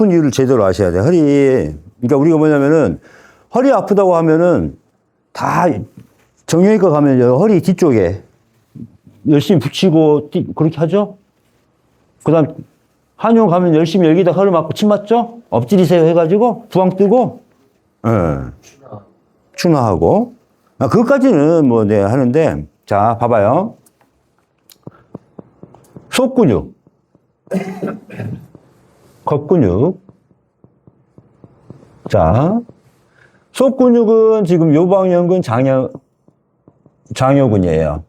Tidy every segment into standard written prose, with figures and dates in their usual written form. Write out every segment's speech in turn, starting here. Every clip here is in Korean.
아픈 이유를 제대로 아셔야 돼. 그러니까 우리가 뭐냐면은, 허리 아프다고 하면은, 다, 정형외과 가면 허리 뒤쪽에 열심히 붙이고, 그렇게 하죠? 그 다음, 한의원 가면 열심히 여기다 허리 맞고 침 맞죠? 엎드리세요 해가지고, 부항 뜨고, 추나하고. 그것까지는 뭐, 네, 하는데, 자, 봐봐요. 속근육, 겉근육. 자, 속근육은 지금 요방연근 장요근이에요.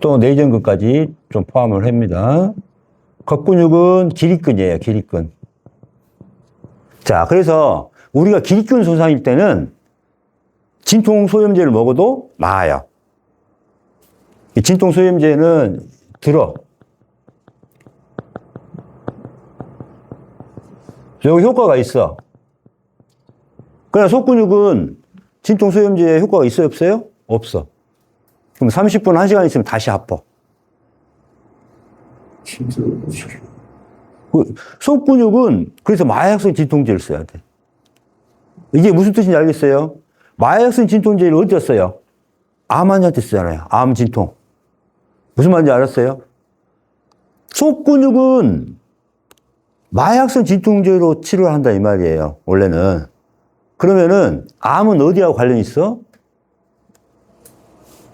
또 내전근까지 좀 포함을 합니다. 겉근육은 기립근이에요, 기립근. 자, 그래서 우리가 기립근 손상일 때는 진통소염제를 먹어도 나아요. 이 진통소염제는 여기 효과가 있어. 그러나 속근육은 진통소염제에 효과가 있어요, 없어요? 없어. 그럼 30분, 1시간 있으면 다시 아파. 속근육은 그래서 마약성 진통제를 써야 돼. 이게 무슨 뜻인지 알겠어요? 마약성 진통제를 어디다 써요? 암 환자한테 쓰잖아요. 암 진통. 무슨 말인지 알았어요? 속근육은 마약성 진통제로 치료를 한다 이 말이에요. 원래는. 그러면은 암은 어디하고 관련이 있어?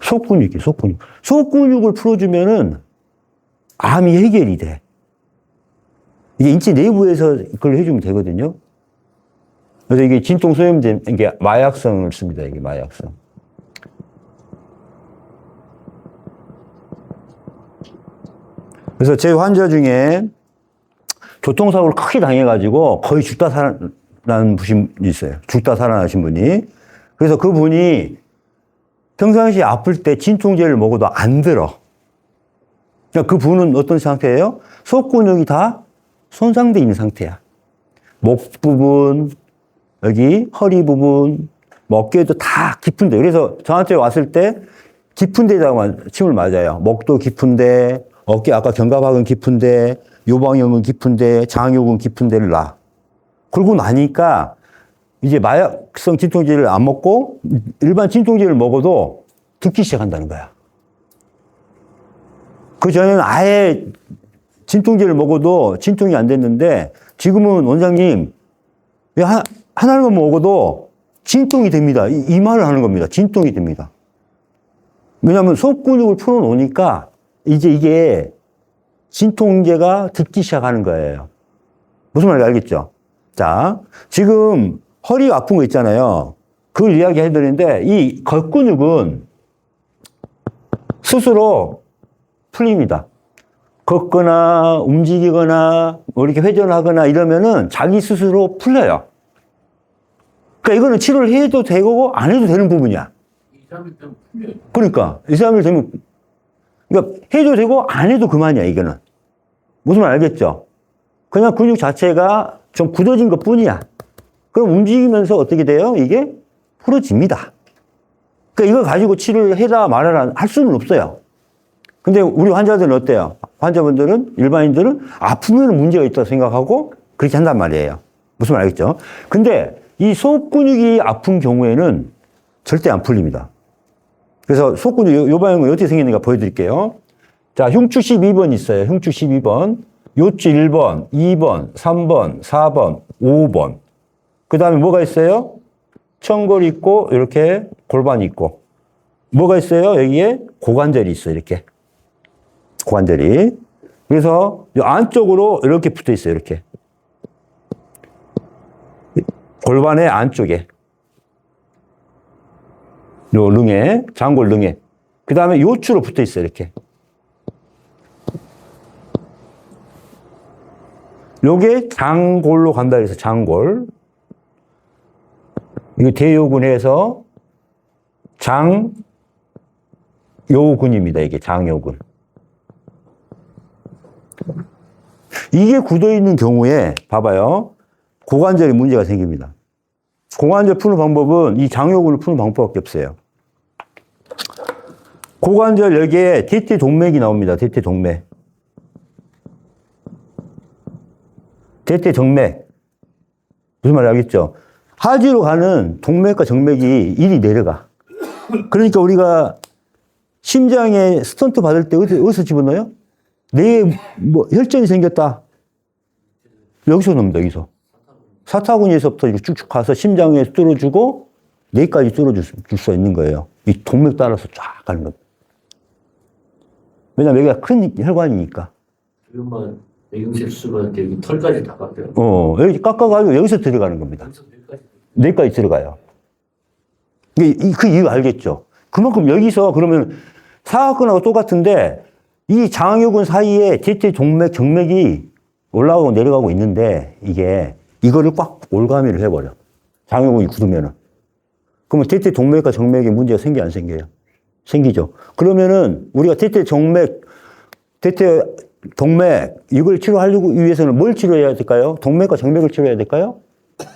속근육이에요. 속근육. 속근육을 풀어주면은 암이 해결이 돼. 이게 인체 내부에서 그걸 해주면 되거든요. 그래서 이게 진통소염제, 이게 마약성을 씁니다. 이게 마약성. 그래서 제 환자 중에 교통사고를 크게 당해가지고 거의 죽다 살아난 분이 있어요. 죽다 살아나신 분이. 그래서 그분이 평상시에 아플 때 진통제를 먹어도 안 들어. 그러니까 그 분은 어떤 상태예요? 속근육이 다 손상되어 있는 상태야. 목 부분, 여기 허리 부분, 어깨도 다 깊은데. 그래서 저한테 왔을 때 깊은 데다가 침을 맞아요. 목도 깊은데, 어깨 아까 견갑학은 깊은데, 요방형은 깊은데, 장요근 깊은 데를 놔. 그러고 나니까 이제 마약성 진통제를 안 먹고 일반 진통제를 먹어도 듣기 시작한다는 거야. 그 전에는 아예 진통제를 먹어도 진통이 안 됐는데 지금은 원장님 하나만 먹어도 진통이 됩니다. 이 말을 하는 겁니다. 진통이 됩니다. 왜냐하면 속근육을 풀어놓으니까 이제 이게 진통제가 듣기 시작하는 거예요. 무슨 말인지 알겠죠? 자, 지금 허리가 아픈 거 있잖아요. 그걸 이야기 해드리는데 이 겉근육은 스스로 풀립니다. 걷거나 움직이거나 뭐 이렇게 회전하거나 이러면은 자기 스스로 풀려요. 그러니까 이거는 치료를 해도 되고 안 해도 되는 부분이야. 2, 3일 되면 풀려요. 그러니까 2, 3일 되면 그러니까 해도 되고 안 해도 그만이야 이거는. 무슨 말 알겠죠? 그냥 근육 자체가 좀 굳어진 것 뿐이야. 그럼 움직이면서 어떻게 돼요? 이게 풀어집니다. 그러니까 이걸 가지고 치료를 해라 말아라 할 수는 없어요. 근데 우리 환자들은 어때요? 환자분들은, 일반인들은 아프면 문제가 있다고 생각하고 그렇게 한단 말이에요. 무슨 말 알겠죠? 근데 이 속근육이 아픈 경우에는 절대 안 풀립니다. 그래서 속근육 요방형은 어떻게 생기는가 보여드릴게요. 자, 흉추 12번 있어요. 흉추 12번. 요추 1번, 2번, 3번, 4번, 5번. 그 다음에 뭐가 있어요? 청골이 있고, 이렇게 골반이 있고. 뭐가 있어요? 여기에 고관절이 있어요. 이렇게. 고관절이. 그래서 이 안쪽으로 이렇게 붙어 있어요. 이렇게. 골반의 안쪽에. 요 릉에, 장골 릉에. 그 다음에 요추로 붙어 있어요. 이렇게. 요게 장골로 간다 해서 장골. 이거 대요근에서 장요근입니다. 이게 장요근. 이게 굳어 있는 경우에 봐봐요. 고관절에 문제가 생깁니다. 고관절 푸는 방법은 이 장요근을 푸는 방법밖에 없어요. 고관절 여기에 대퇴동맥이 나옵니다. 대퇴동맥. 대퇴정맥. 무슨 말인지 알겠죠? 하지로 가는 동맥과 정맥이 일이 내려가. 그러니까 우리가 심장에 스턴트 받을 때 어디서 집어넣어요? 뇌에 뭐 혈전이 생겼다. 여기서 넣습니다, 여기서. 사타구니에서부터 쭉쭉 가서 심장에 뚫어주고 뇌까지 뚫어줄 수 있는 거예요. 이 동맥 따라서 쫙 가는 겁니다. 왜냐면 여기가 큰 혈관이니까. 지금만 내경색수가 여기 털까지 다 깎여요. 여기 깎아가지고 여기서 들어가는 겁니다. 뇌까지 들어가요. 그 이유 알겠죠? 그만큼 여기서 그러면 사각근하고 똑같은데 이 장요근 사이에 대퇴동맥, 정맥이 올라가고 내려가고 있는데 이거를 꽉 올가미를 해버려. 장요근이 굳으면은. 그러면 대퇴동맥과 정맥에 문제가 생겨 안 생겨요? 생기죠. 그러면은 우리가 대퇴동맥 이걸 치료하려고 위해서는 뭘 치료해야 될까요? 동맥과 정맥을 치료해야 될까요?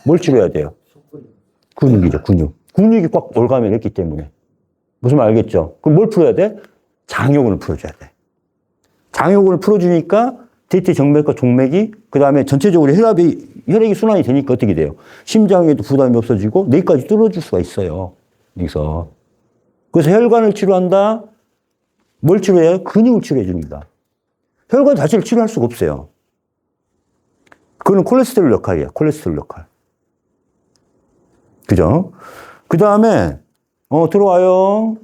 뭘 치료해야 돼요? 근육이죠, 근육. 근육이 꽉 올가미를 했기 때문에. 무슨 말 알겠죠? 그럼 뭘 풀어야 돼? 장요근을 풀어줘야 돼. 장요근을 풀어주니까 대퇴정맥과 동맥이 그 다음에 전체적으로 혈액이 순환이 되니까 어떻게 돼요? 심장에도 부담이 없어지고 뇌까지 뚫어줄 수가 있어요. 여기서. 그래서 혈관을 치료한다. 뭘 치료해요? 근육을 치료해 줍니다. 혈관 자체를 치료할 수가 없어요. 그거는 콜레스테롤 역할이에요. 콜레스테롤 역할. 그죠? 그 다음에 들어와요.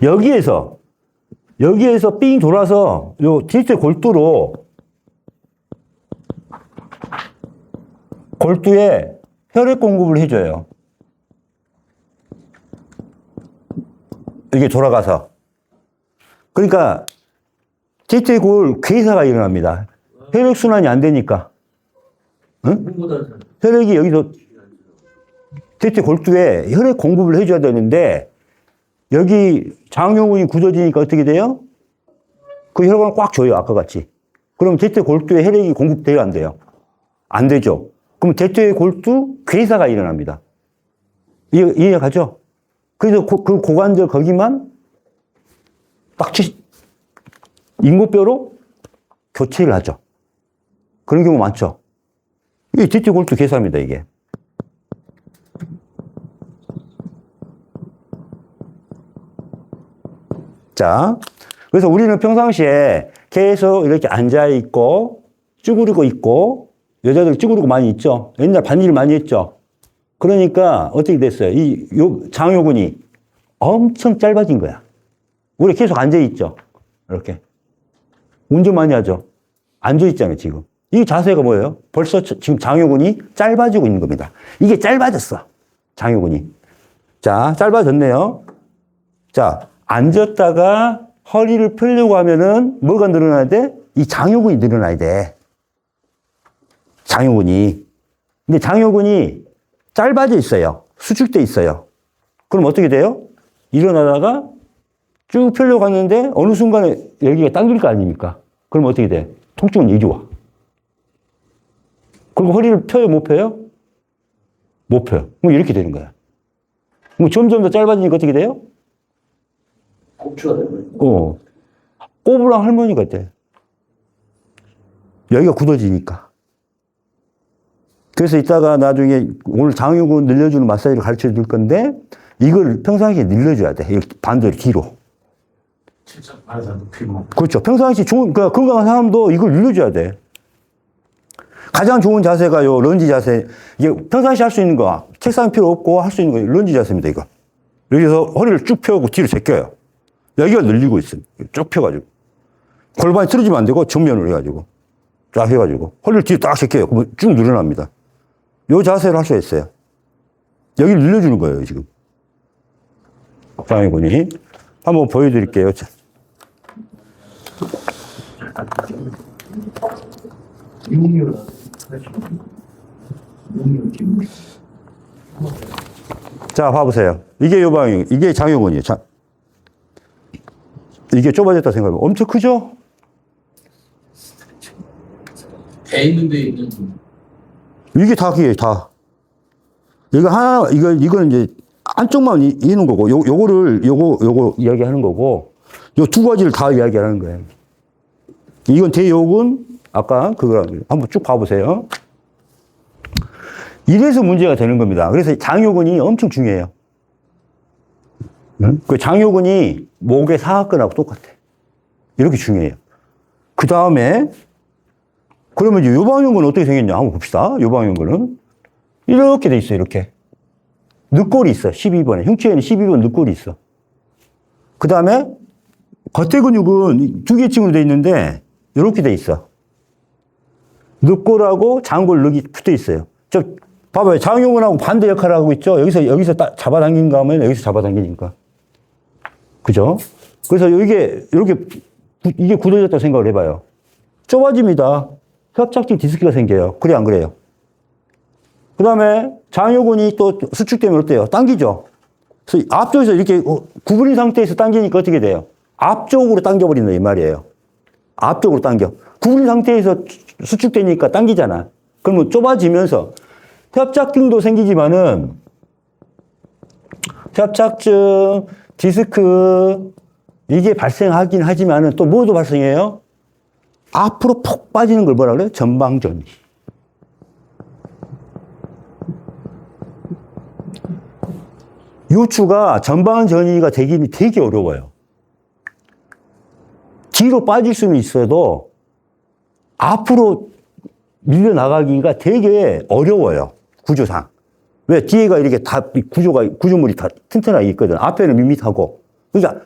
여기에서 삥 돌아서 요 디지털 골두에 혈액 공급을 해줘요. 이게 돌아가서. 그러니까 디지털 괴사가 일어납니다. 혈액 순환이 안 되니까. 응? 혈액이 여기서 대퇴 골두에 혈액 공급을 해줘야 되는데 여기 장요근이 굳어지니까 어떻게 돼요? 그 혈관을 꽉 줘요, 아까 같이. 그럼 대퇴 골두에 혈액이 공급돼요, 안 돼요? 안 되죠. 그럼 대퇴 골두 괴사가 일어납니다. 이해가죠? 그래서 그 고관절 거기만 딱 인고뼈로 교체를 하죠. 그런 경우 많죠. 이게 대퇴 골두 괴사입니다, 이게. 자, 그래서 우리는 평상시에 계속 이렇게 앉아있고, 쭈그리고 있고, 여자들 쭈그리고 많이 있죠? 옛날 반일 많이 했죠? 그러니까 어떻게 됐어요? 장요근이 엄청 짧아진 거야. 우리 계속 앉아있죠? 이렇게. 운전 많이 하죠? 앉아있잖아요, 지금. 이 자세가 뭐예요? 벌써 지금 장요근이 짧아지고 있는 겁니다. 이게 짧아졌어. 장요근이. 자, 짧아졌네요. 자, 앉았다가 허리를 펴려고 하면은 뭐가 늘어나야 돼? 이 장요근이 늘어나야 돼. 장요근이. 근데 장요근이 짧아져 있어요. 수축돼 있어요. 그럼 어떻게 돼요? 일어나다가 쭉 펴려고 하는데 어느 순간에 여기가 당길 거 아닙니까? 그럼 어떻게 돼? 통증은 이리 와. 그리고 허리를 펴요, 못 펴요? 못 펴요. 그럼 이렇게 되는 거야. 그럼 점점 더 짧아지니까 어떻게 돼요? 꼽추가 되는 거예요. 꼬부랑 할머니 같아. 여기가 굳어지니까. 그래서 이따가 나중에 오늘 장요근 늘려주는 마사지를 가르쳐 줄 건데 이걸 평상시에 늘려줘야 돼. 반대로 뒤로. 진짜 많은 높이고. 그렇죠. 평상시 그러니까 건강한 사람도 이걸 늘려줘야 돼. 가장 좋은 자세가 요 런지 자세. 이게 평상시 할 수 있는 거. 책상 필요 없고 할 수 있는 거 런지 자세입니다, 이거. 여기서 허리를 쭉 펴고 뒤로 제껴요. 여기가 늘리고 있어요. 쭉 펴가지고. 골반이 틀어지면 안 되고 정면으로 해가지고. 쫙 해가지고. 허리를 뒤로 딱 제껴요. 그러면 쭉 늘어납니다. 요 자세를 할 수 있어요. 여기를 늘려주는 거예요, 지금. 장요근이. 한번 보여드릴게요. 자, 봐보세요. 이게 요방이, 이게 장요근이에요. 이게 좁아졌다 생각해보면 엄청 크죠? 배 있는데 있는. 이게 다 그게 다. 이건 이제 한쪽만 이는 거고, 요거 이야기하는 거고, 요 두 가지를 다 이야기하는 거예요. 이건 대요근, 아까 그거 한번 쭉 봐보세요. 이래서 문제가 되는 겁니다. 그래서 장요근이 엄청 중요해요. 그 장요근이 목의 사각근하고 똑같아. 이렇게 중요해요. 그 다음에 그러면 이제 요방연근은 어떻게 생겼냐 한번 봅시다. 요방연근은 이렇게 돼 있어요. 이렇게 늑골이 있어. 12번에 흉추에는 12번 늑골이 있어. 그 다음에 겉에 근육은 두 개 층으로 돼 있는데 이렇게 돼 있어. 늑골하고 장골 늑이 붙어 있어요. 저 봐봐요. 장요근하고 반대 역할을 하고 있죠. 여기서 잡아당긴가 하면 여기서 잡아당기니까. 그죠? 그래서 이게 이렇게 이게 굳어졌다고 생각을 해봐요. 좁아집니다. 협착증 디스크가 생겨요. 그래 안 그래요? 그 다음에 장요근이 또 수축되면 어때요? 당기죠. 그래서 앞쪽에서 이렇게 구부린 상태에서 당기니까 어떻게 돼요? 앞쪽으로 당겨버린다 이 말이에요. 앞쪽으로 당겨. 구부린 상태에서 수축되니까 당기잖아. 그러면 좁아지면서 협착증도 생기지만은 협착증, 디스크 이게 발생하긴 하지만은 또 뭐도 발생해요? 앞으로 푹 빠지는 걸 뭐라 그래요? 전방전이. 요추가 전방전이가 되기는 되게 어려워요. 뒤로 빠질 수는 있어도 앞으로 밀려나가기가 되게 어려워요. 구조상. 왜? 뒤에가 이렇게 다 구조물이 다 튼튼하게 있거든. 앞에는 밋밋하고. 그러니까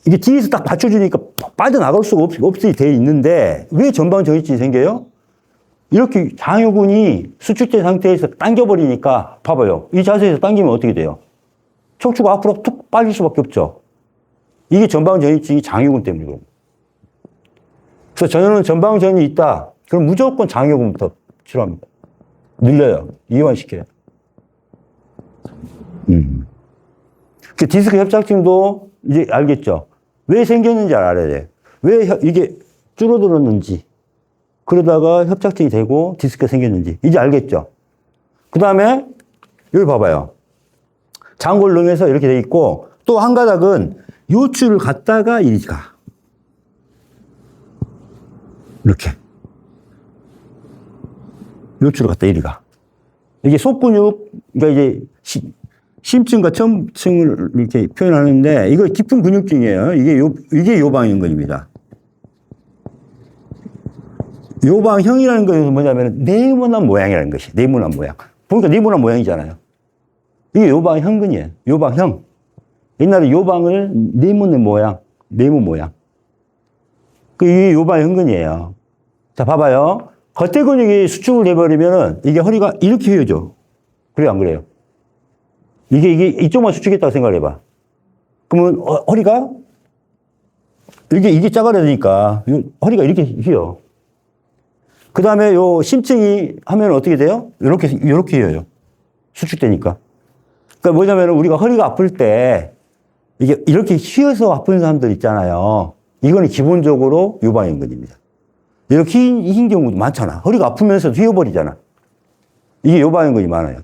이게 뒤에서 딱 받쳐주니까 빠져나갈 수가 없이 돼 있는데 왜 전방전이증이 생겨요? 이렇게 장요근이 수축된 상태에서 당겨버리니까 봐봐요. 이 자세에서 당기면 어떻게 돼요? 척추가 앞으로 툭 빠질 수밖에 없죠. 이게 전방전이증이 장요근 때문이거든요. 그래서 저는 전방전이 있다. 그럼 무조건 장요근부터 치료합니다. 늘려요. 이완시켜요. 그 디스크 협착증도 이제 알겠죠? 왜 생겼는지 알아야 돼. 왜 이게 줄어들었는지. 그러다가 협착증이 되고 디스크가 생겼는지. 이제 알겠죠? 그 다음에 여기 봐봐요. 장골릉에서 이렇게 돼 있고 또 한 가닥은 요추를 갖다가 이리 가. 이렇게. 요추를 갖다 이리 가. 이게 속근육, 그러니까 이제 심층과 첨층을 이렇게 표현하는데 이거 깊은 근육층이에요. 이게 요방연근입니다. 요방형이라는 것은 뭐냐면 네모난 모양이라는 것이 네모난 모양. 보니까 네모난 모양이잖아요. 이게 요방형근이에요. 요방형. 옛날에 요방을 네모난 모양, 네모 모양. 이게 요방형근이에요. 자, 봐봐요. 겉에 근육이 수축을 해버리면은 이게 허리가 이렇게 휘어져. 그래요, 안 그래요? 이게 이쪽만 수축했다고 생각해봐. 그러면 허리가 이게 짜가려니까 허리가 이렇게 휘어. 그 다음에 요 심층이 하면 어떻게 돼요? 이렇게 휘어요. 수축되니까. 그러니까 뭐냐면 우리가 허리가 아플 때 이게 이렇게 휘어서 아픈 사람들 있잖아요. 이거는 기본적으로 요방연근입니다. 이렇게 흰 경우도 많잖아. 허리가 아프면서 휘어버리잖아. 이게 요방연근이 많아요.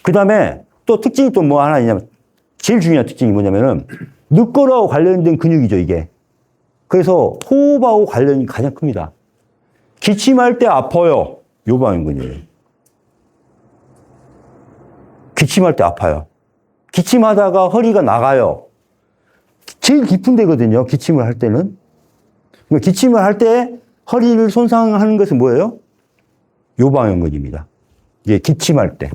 그 다음에 또 특징이 또 뭐 하나 있냐면, 제일 중요한 특징이 뭐냐면은, 늑골하고 관련된 근육이죠, 이게. 그래서 호흡하고 관련이 가장 큽니다. 기침할 때 아파요. 요방연근이에요. 기침할 때 아파요. 기침하다가 허리가 나가요. 제일 깊은 데거든요, 기침을 할 때는. 그러니까 기침을 할 때 허리를 손상하는 것은 뭐예요? 요방연근입니다. 이게 기침할 때.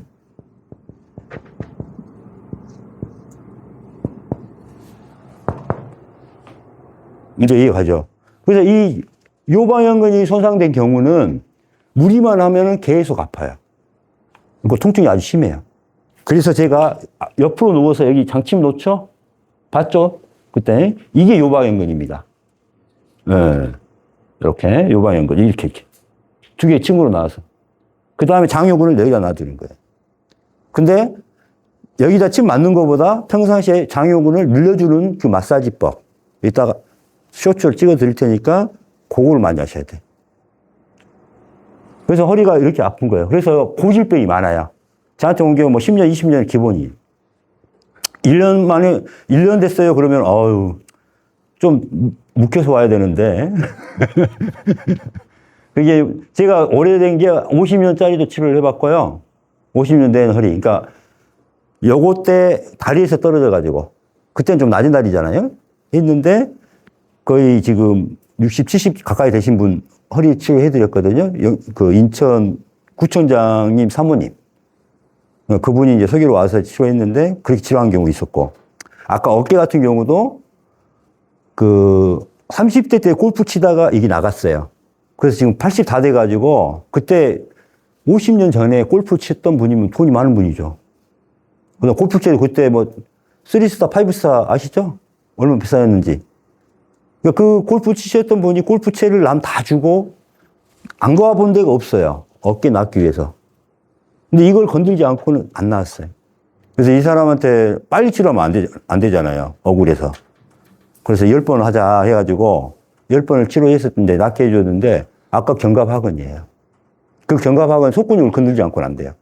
이제 이해가죠? 그래서 이 요방연근이 손상된 경우는 무리만 하면은 계속 아파요. 그 통증이 아주 심해요. 그래서 제가 옆으로 누워서 여기 장침 놓죠? 봤죠? 그때 이게 요방연근입니다. 네. 이렇게 요방연근 이렇게 두 개의 층으로 나와서 그 다음에 장요근을 여기다 놔두는 거예요. 근데 여기다 침 맞는 것보다 평상시에 장요근을 늘려주는 그 마사지법 이따가 쇼츠를 찍어 드릴 테니까 그거를 많이 하셔야 돼. 그래서 허리가 이렇게 아픈 거예요. 그래서 고질병이 많아요. 저한테 온 경우 뭐 10년, 20년 기본이. 1년 만에, 1년 됐어요. 그러면, 좀 묵혀서 와야 되는데. 그게 제가 오래된 게 50년짜리도 치료를 해봤고요. 50년 된 허리. 그러니까 요거 때 다리에서 떨어져가지고 그때는 좀 낮은 다리잖아요. 했는데 거의 지금 60, 70 가까이 되신 분 허리 치료해드렸거든요. 그 인천 구청장님 사모님. 그분이 이제 서기로 와서 치료했는데 그렇게 치료한 경우 있었고. 아까 어깨 같은 경우도 그 30대 때 골프 치다가 이게 나갔어요. 그래서 지금 80 다 돼가지고 그때 50년 전에 골프 쳤던 분이면 돈이 많은 분이죠. 그래서 골프 쳐도 그때 뭐 3스타, 5스타 아시죠? 얼마나 비싸였는지. 그 골프 치셨던 분이 골프채를 남 다 주고 안 가본 데가 없어요. 어깨 낫기 위해서. 근데 이걸 건들지 않고는 안 나왔어요. 그래서 이 사람한테 빨리 치료하면 안 되잖아요. 억울해서. 그래서 10번 하자 해가지고 10번을 치료했었는데 낫게 해줬는데 아까 견갑하건이에요. 그 견갑하건 속근육을 건들지 않고는 안 돼요.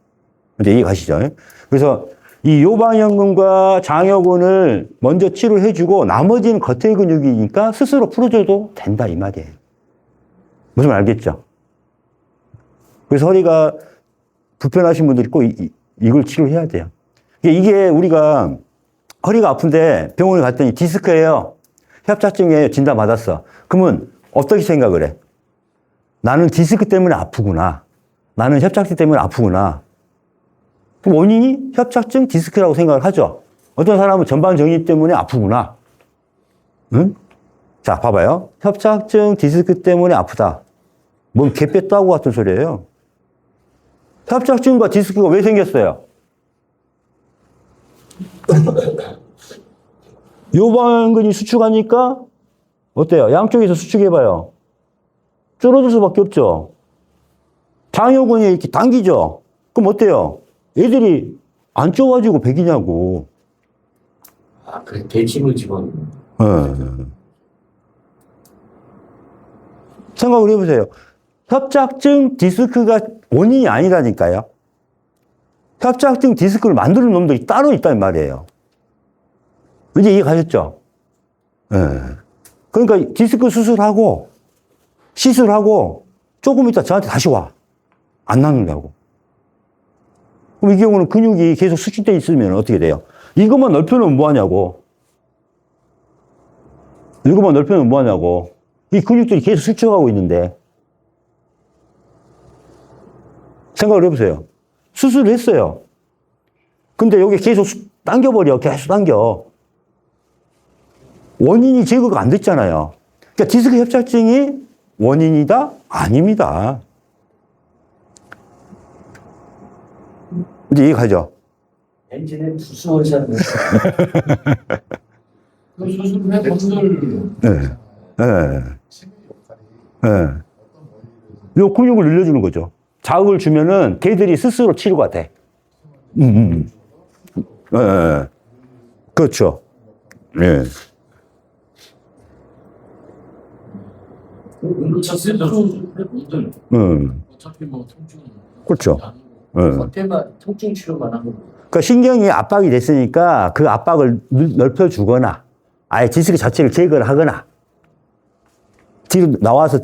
이제 이해 가시죠? 그래서 이 요방형근과 장요근을 먼저 치료해주고 나머지는 겉의 근육이니까 스스로 풀어줘도 된다 이 말이에요. 무슨 말 알겠죠? 그래서 허리가 불편하신 분들이 꼭 이걸 치료해야 돼요. 이게 우리가 허리가 아픈데 병원에 갔더니 디스크예요. 협착증에 진단 받았어. 그러면 어떻게 생각을 해? 나는 디스크 때문에 아프구나. 나는 협착증 때문에 아프구나. 그럼 원인이 협착증 디스크라고 생각을 하죠. 어떤 사람은 전방 정립 때문에 아프구나. 응? 자, 봐봐요. 협착증 디스크 때문에 아프다. 뭔 개 뺐다고 같은 소리예요. 협착증과 디스크가 왜 생겼어요? 요방근이 수축하니까 어때요? 양쪽에서 수축해봐요. 줄어들 수밖에 없죠. 장요근이 이렇게 당기죠. 그럼 어때요? 애들이 안 쪄가지고 배기냐고. 아, 그래, 대칭을 집어넣는. 생각을 해보세요. 협착증 디스크가 원인이 아니라니까요. 협착증 디스크를 만드는 놈들이 따로 있단 말이에요. 이제 이해 가셨죠? 그러니까 디스크 수술하고 시술하고 조금 있다 저한테 다시 와. 안 낫는다고. 그럼 이 경우는 근육이 계속 수축돼 있으면 어떻게 돼요? 이것만 넓혀놓으면 뭐하냐고. 이것만 넓혀놓으면 뭐하냐고. 이 근육들이 계속 수축하고 있는데. 생각을 해보세요. 수술을 했어요. 근데 여기 계속 당겨버려. 계속 당겨. 원인이 제거가 안 됐잖아요. 그러니까 디스크 협착증이 원인이다? 아닙니다. 이제 이해가죠? 엔진에 투수 원샷. 그 수술을 해 본들 요 근육을 늘려주는 거죠. 자극을 주면은 걔들이 스스로 치료가 돼. 그렇죠. 예. 응급처스 수술해 본들. 어차피 뭐 통증 그렇죠. 겉에만 통증 치료만 하고. 그러니까 신경이 압박이 됐으니까 그 압박을 넓혀주거나 아예 디스크 자체를 제거를 하거나 뒤로 나와서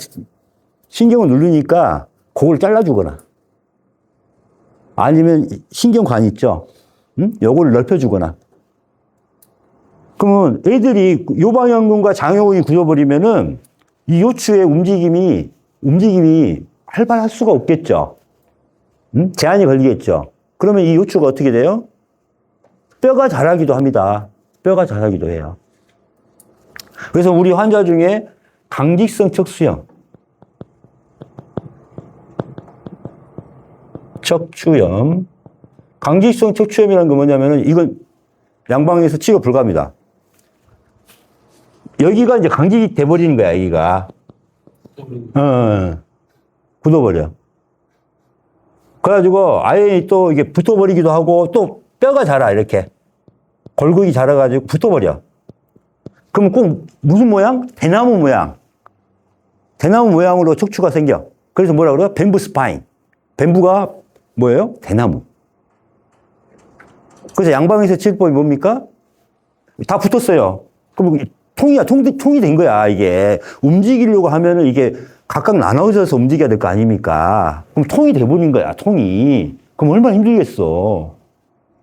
신경을 누르니까 그걸 잘라주거나 아니면 신경관 있죠. 요거를 넓혀주거나 그러면 애들이 요방형근과 장요근이 굳어버리면은 이 요추의 움직임이 활발할 수가 없겠죠. 제한이 걸리겠죠. 그러면 이 요추가 어떻게 돼요? 뼈가 자라기도 합니다. 뼈가 자라기도 해요. 그래서 우리 환자 중에 강직성 척추염, 강직성 척추염이라는 건 뭐냐면은 이건 양방에서 치료 불가합니다. 여기가 이제 강직이 돼버리는 거야, 여기가. 굳어버려. 그래가지고 아예 또 이게 붙어버리기도 하고 또 뼈가 자라, 이렇게. 골격이 자라가지고 붙어버려. 그럼 꼭 무슨 모양? 대나무 모양. 대나무 모양으로 척추가 생겨. 그래서 뭐라 그래요? 뱀부 스파인. 뱀부가 뭐예요? 대나무. 그래서 양방에서 치료법이 뭡니까? 다 붙었어요. 그럼 통이 된 거야, 이게. 움직이려고 하면은 이게 각각 나눠져서 움직여야 될 거 아닙니까? 그럼 통이 돼버린 거야, 통이. 그럼 얼마나 힘들겠어.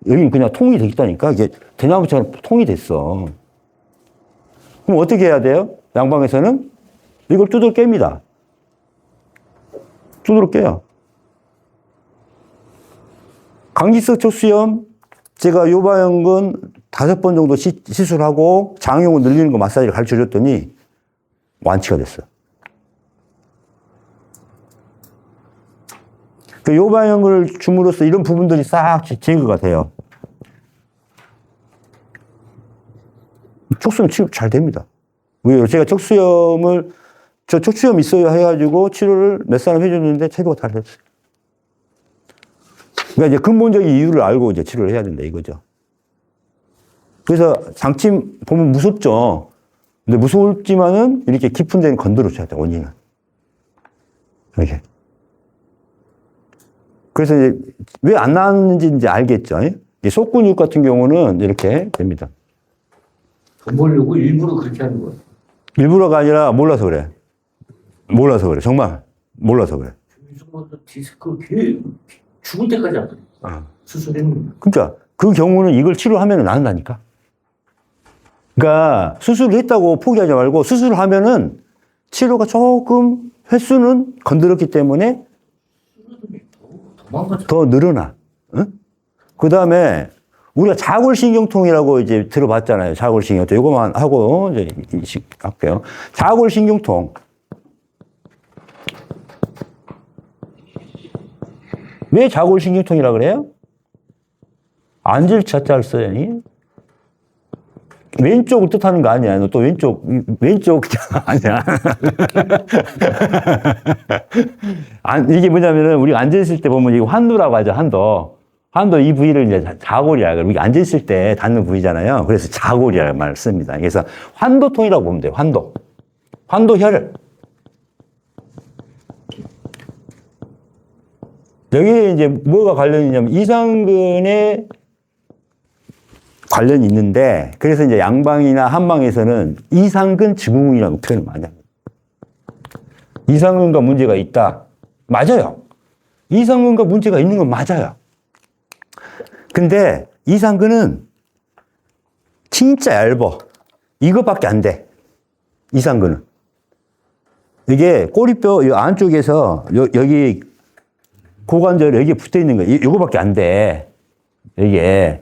여기는 그냥 통이 되겠다니까. 이게 대나무처럼 통이 됐어. 그럼 어떻게 해야 돼요? 양방에서는 이걸 두드러 깹니다. 두드러 깨요. 강직석 척수염, 제가 요방은 5번 정도 시술하고 장용을 늘리는 거 마사지를 가르쳐 줬더니 완치가 됐어요. 그 요방을 줌으로써 이런 부분들이 싹 제거가 돼요. 척수염 치료 잘 됩니다. 왜요? 제가 척수염 있어요 해가지고 치료를 몇 사람 해줬는데 치료가 잘 됐어요. 그러니까 이제 근본적인 이유를 알고 이제 치료를 해야 된다 이거죠. 그래서 장침 보면 무섭죠. 근데 무섭지만은 이렇게 깊은 데는 건드려줘야 돼, 원인은. 이렇게. 그래서 이제 왜 안 나왔는지 이제 알겠죠. 이 속근육 같은 경우는 이렇게 됩니다. 돈 벌려고 일부러 그렇게 하는 거야. 일부러가 아니라 몰라서 그래. 몰라서 그래. 정말 몰라서 그래. 요즘부터 디스크 죽을 때까지 안 돼. 수술했는데. 그러니까 그 경우는 이걸 치료하면 나은다니까. 그러니까 수술을 했다고 포기하지 말고 수술을 하면은 치료가 조금 횟수는 건드렸기 때문에 더 늘어나. 응? 그 다음에 우리가 자골신경통이라고 이제 들어봤잖아요. 자골신경통. 이거만 하고 이제 할게요. 자골신경통. 왜 자골신경통이라 그래요? 앉을 자자를 써야 하니? 왼쪽을 뜻하는 거 아니야. 너 또 왼쪽 아니야. 이게 뭐냐면은, 우리가 앉아있을 때 보면 이거 환도라고 하죠, 환도. 환도 이 부위를 이제 자골이라 그래요. 우리가 앉아있을 때 닿는 부위잖아요. 그래서 자골이라는 말을 씁니다. 그래서 환도통이라고 보면 돼요, 환도. 환도혈. 여기에 이제 뭐가 관련이 있냐면, 이상근에 관련이 있는데, 그래서 이제 양방이나 한방에서는 이상근 증후군이라고 표현을 많이 합니다. 이상근과 문제가 있다. 맞아요. 이상근과 문제가 있는 건 맞아요. 근데 이상근은 진짜 얇어. 이것밖에 안 돼. 이상근은. 이게 꼬리뼈 이 안쪽에서 여기 고관절 여기에 붙어 있는 거, 이거밖에 안 돼. 이게.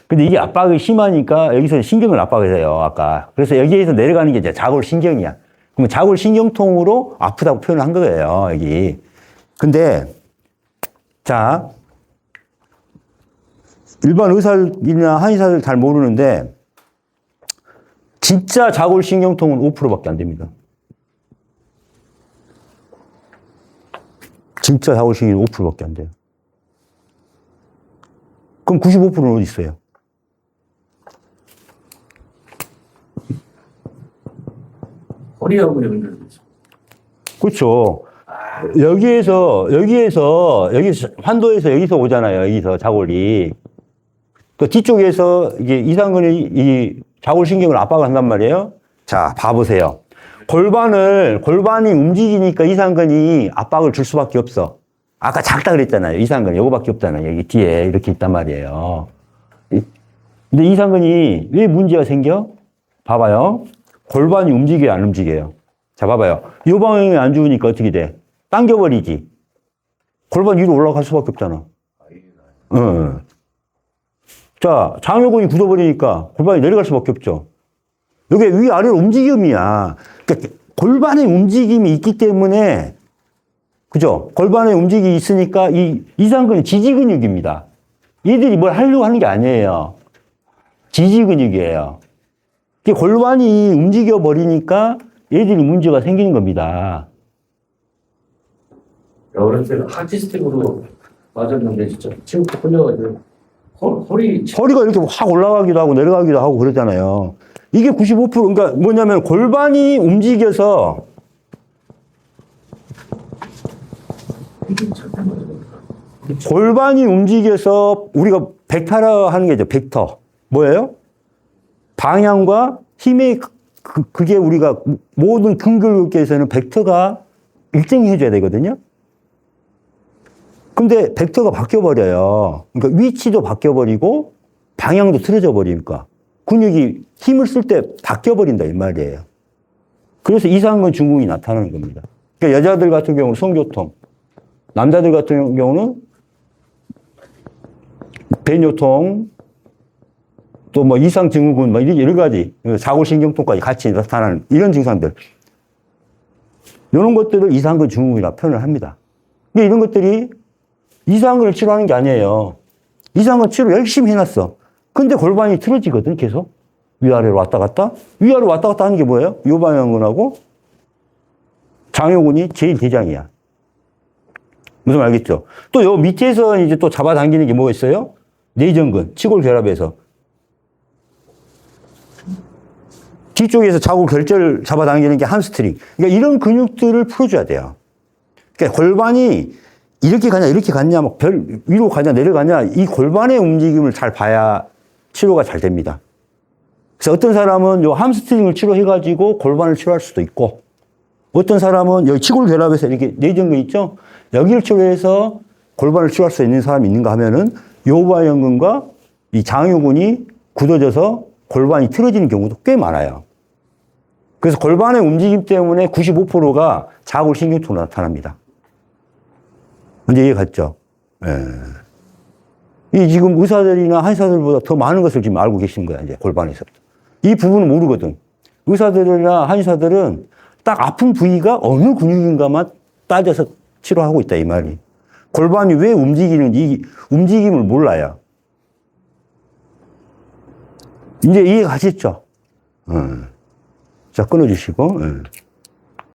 근데 이게 압박이 심하니까 여기서 신경을 압박을 해요, 아까. 그래서 여기에서 내려가는 게 이제 자골신경이야. 그러면 자골신경통으로 아프다고 표현을 한 거예요, 여기. 근데, 자, 일반 의사들이나 한의사들 잘 모르는데, 진짜 자골신경통은 5%밖에 안 됩니다. 진짜 자골신경이 5%밖에 안 돼요. 그럼 95%는 어디 있어요? 허리하고 연결돼서. 그렇죠. 여기에서 환도에서 여기서 오잖아요. 여기서 자골이. 또 뒤쪽에서 이게 이상근이 이 자골신경을 압박을 한단 말이에요. 자, 봐보세요. 골반이 움직이니까 이상근이 압박을 줄 수밖에 없어. 아까 작다 그랬잖아요. 이상근 요거밖에 없잖아요. 여기 뒤에 이렇게 있단 말이에요. 근데 이상근이 왜 문제가 생겨? 봐봐요. 골반이 움직여요, 안 움직여요? 자, 봐봐요. 요 방향이 안 좋으니까 어떻게 돼? 당겨버리지. 골반 위로 올라갈 수밖에 없잖아. 응. 자, 장요근이 굳어버리니까 골반이 내려갈 수밖에 없죠. 이게 위아래로 움직임이야. 그러니까 골반의 움직임이 있기 때문에, 그죠? 골반의 움직임이 있으니까 이 이상근은 지지근육입니다. 얘들이 뭘 하려고 하는 게 아니에요. 지지근육이에요. 골반이 움직여버리니까 얘들이 문제가 생기는 겁니다. 어렸을 때 하키스틱으로 맞았는데 진짜 친구가 끌려가지고 허리가 이렇게 확 올라가기도 하고 내려가기도 하고 그러잖아요. 이게 95%, 그러니까 뭐냐면 골반이 움직여서 우리가 벡터라 하는 게 있죠. 벡터. 뭐예요? 방향과 힘의 그게 우리가 모든 근교육에서는 벡터가 일정해줘야 되거든요. 근데 벡터가 바뀌어버려요. 그러니까 위치도 바뀌어버리고 방향도 틀어져 버리니까 근육이 힘을 쓸 때 바뀌어버린다 이 말이에요. 그래서 이상근 증후군이 나타나는 겁니다. 그러니까 여자들 같은 경우는 성교통, 남자들 같은 경우는 배뇨통, 또 뭐 이상 증후군, 뭐 여러 가지 자골신경통까지 같이 나타나는 이런 증상들. 이런 것들을 이상근 증후군이라고 표현을 합니다. 근데 이런 것들이 이상근을 치료하는 게 아니에요. 이상근 치료 열심히 해놨어. 근데 골반이 틀어지거든, 계속. 위아래로 왔다 갔다. 위아래로 왔다 갔다 하는 게 뭐예요? 요방형근하고 장요근이 제일 대장이야. 무슨 말 알겠죠? 또 요 밑에서 이제 또 잡아당기는 게 뭐가 있어요? 내전근, 치골 결합에서. 뒤쪽에서 자구 결절 잡아당기는 게 함스트링. 그러니까 이런 근육들을 풀어줘야 돼요. 그러니까 골반이 이렇게 가냐, 이렇게 갔냐, 막 위로 가냐, 내려가냐, 이 골반의 움직임을 잘 봐야 치료가 잘 됩니다. 그래서 어떤 사람은 요 함스트링을 치료해가지고 골반을 치료할 수도 있고, 어떤 사람은 여기 치골 결합에서 이렇게 내전근 있죠? 여기를 치료해서 골반을 치료할 수 있는 사람이 있는가 하면은 요바형근과 이 장요근이 굳어져서 골반이 틀어지는 경우도 꽤 많아요. 그래서 골반의 움직임 때문에 95%가 자골신경통으로 나타납니다. 이제 이해 갔죠? 예. 이 지금 의사들이나 한의사들보다 더 많은 것을 지금 알고 계신 거야, 이제 골반에서부터. 이 부분은 모르거든. 의사들이나 한의사들은 딱 아픈 부위가 어느 근육인가만 따져서 치료하고 있다, 이 말이. 골반이 왜 움직이는지, 이 움직임을 몰라요. 이제 이해 가셨죠? 자, 끊어주시고.